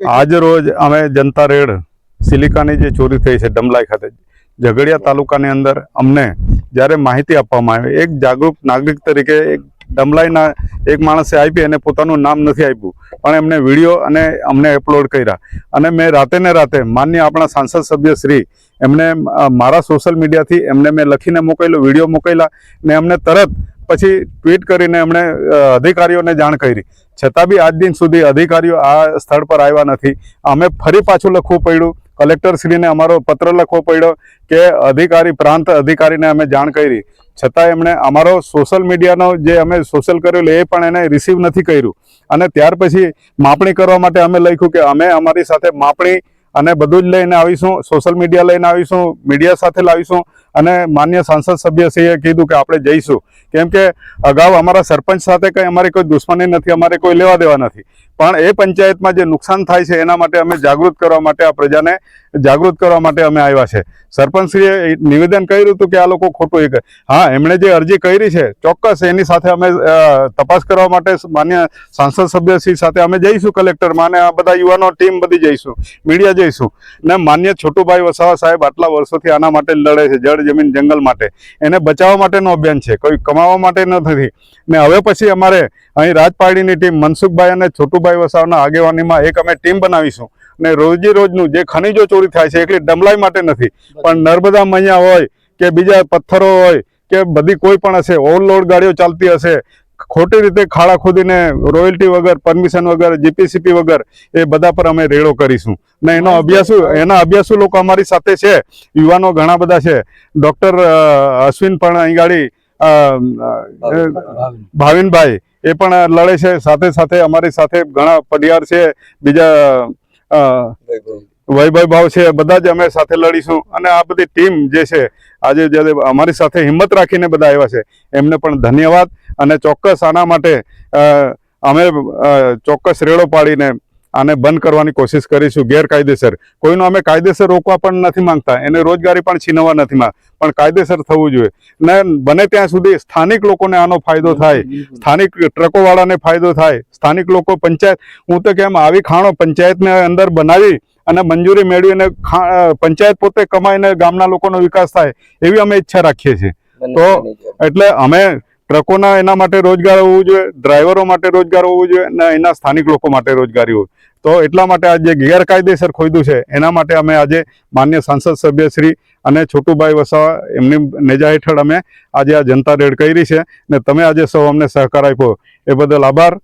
આજ રોજ અમે જનતા રેડ સિલિકાની જે ચોરી થઈ છે ડમલાઈ ખાતે ઝઘડિયા તાલુકાની અંદર અમને જ્યારે માહિતી આપવામાં આવી, એક જાગૃત નાગરિક તરીકે એક ડમલાઈના એક માણસે આપી અને પોતાનું નામ નથી આપ્યું, પણ એમને વિડીયો અને અમને અપલોડ કર્યા અને મેં રાતે ને રાતે માન્ય આપણા સાંસદ સભ્ય શ્રી એમને મારા સોશિયલ મીડિયાથી એમને મેં લખીને મોકલ્યો, વિડીયો મોકલ્યા ને અમને તરત પછી ટ્વીટ કરીને એમણે અધિકારીઓને જાણ કરી, છતાં બી આજ દિન સુધી અધિકારીઓ આ સ્થળ પર આવ્યા નથી. અમે ફરી પાછું લખવું પડ્યું, કલેક્ટરશ્રીને અમારો પત્ર લખવો પડ્યો કે અધિકારી પ્રાંત અધિકારીને અમે જાણ કરી, છતાં એમણે અમારો સોશિયલ મીડિયાનો જે અમે સોશિયલ કરેલું એ પણ એને રિસીવ નથી કર્યું. અને ત્યાર પછી માપણી કરવા માટે અમે લખ્યું કે અમે અમારી સાથે માપણી અને બધું જ લઈને આવીશું, સોશિયલ મીડિયા લઈને આવીશું, મીડિયા સાથે લાવીશું અને માન્ય સાંસદ સભ્યશ્રીએ કીધું કે આપણે જઈશું, કેમ કે અગાઉ અમારા સરપંચ સાથે કંઈ અમારી કોઈ દુશ્મની નથી, અમારે કોઈ લેવા દેવા નથી, પણ એ પંચાયતમાં જે નુકસાન થાય છે એના માટે અમે જાગૃત કરવા માટે આ પ્રજાને જાગૃત કરવા માટે અમે આવ્યા છે. સરપંચશ્રીએ નિવેદન કર્યું હતું કે આ લોકો ખોટું એ હા, એમણે જે અરજી કરી છે ચોક્કસ એની સાથે અમે તપાસ કરવા માટે માન્ય સાંસદ સભ્યશ્રી સાથે અમે જઈશું, કલેક્ટરમાં અને આ બધા યુવાનો ટીમ બધી જઈશું, મીડિયા જઈશું ને માન્ય છોટુભાઈ વસાવા સાહેબ આટલા વર્ષોથી આના માટે લડે છે, જળ જમીન જંગલ માટે, એને બચાવવા માટેનું અભિયાન છે, કોઈ કમાવા માટે નથી. ને હવે પછી અમારે અહીં રાજપારડીની ટીમ મનસુખભાઈ અને છોટુભાઈ વસાવાના આગેવાનીમાં એક અમે ટીમ બનાવીશું ને રોજે રોજનું જે ખનીજો ચોરી થાય છે એકલી ડમલાઈ માટે નથી, પણ નર્મદા મૈયા હોય કે બીજા પથ્થરો હોય કે બધી કોઈ પણ હશે, ઓવરલોડ ગાડીઓ ચાલતી હશે, ખોટી રીતે ખાડા ખોદીને રોયલ્ટી વગર, પરમિશન વગર, જીપીસીપી વગર, એ બધા પર અમે રેડો કરીશું ને એના અભ્યાસુ લોકો અમારી સાથે છે, યુવાનો ઘણા બધા છે. ડૉક્ટર અશ્વિન પણ અહીં ગાડી ભાવિનભાઈ એ પણ લડે છે, સાથે સાથે અમારી સાથે ઘણા પડિયાર છે, બીજા વૈભવ ભાવ છે, બધા જ અમે સાથે લડીશું. અને આ બધી ટીમ જે છે આજે જ્યારે અમારી સાથે હિંમત રાખીને બધા આવ્યા છે એમને પણ ધન્યવાદ. અને ચોક્કસ આના માટે અમે ચોક્કસ રેડો પાડીને આને બંધ કરવાની કોશિશ કરીશું. ગેરકાયદેસર કોઈનો અમે કાયદેસર રોકવા પણ નથી માંગતા, એને રોજગારી પણ છીનવવા નથી માંગતા, પણ કાયદેસર થવું જોઈએ ને બને ત્યાં સુધી સ્થાનિક લોકોને આનો ફાયદો થાય, સ્થાનિક ટ્રકોવાળાને ફાયદો થાય, સ્થાનિક લોકો પંચાયત, હું તો કેમ આવી ખાણો પંચાયતને અંદર બનાવી અને મંજૂરી મેળવીને પંચાયત પોતે કમાઈને ગામના લોકોનો વિકાસ થાય એવી અમે ઈચ્છા રાખીએ છીએ. તો એટલે અમે ટ્રકોના એના માટે રોજગાર હોવું જોઈએ, ડ્રાઈવરો માટે રોજગાર હોવું જોઈએ અને એના સ્થાનિક લોકો માટે રોજગારી હોય. તો એટલા માટે આ જે ગેરકાયદેસર ખોદ્યું છે એના માટે અમે આજે માન્ય સાંસદ સભ્યશ્રી અને છોટુભાઈ વસાવા એમની નેજા હેઠળ અમે આજે આ જનતા રેડ કરી છે ને તમે આજે સૌ અમને સહકાર આપ્યો એ બદલ આભાર.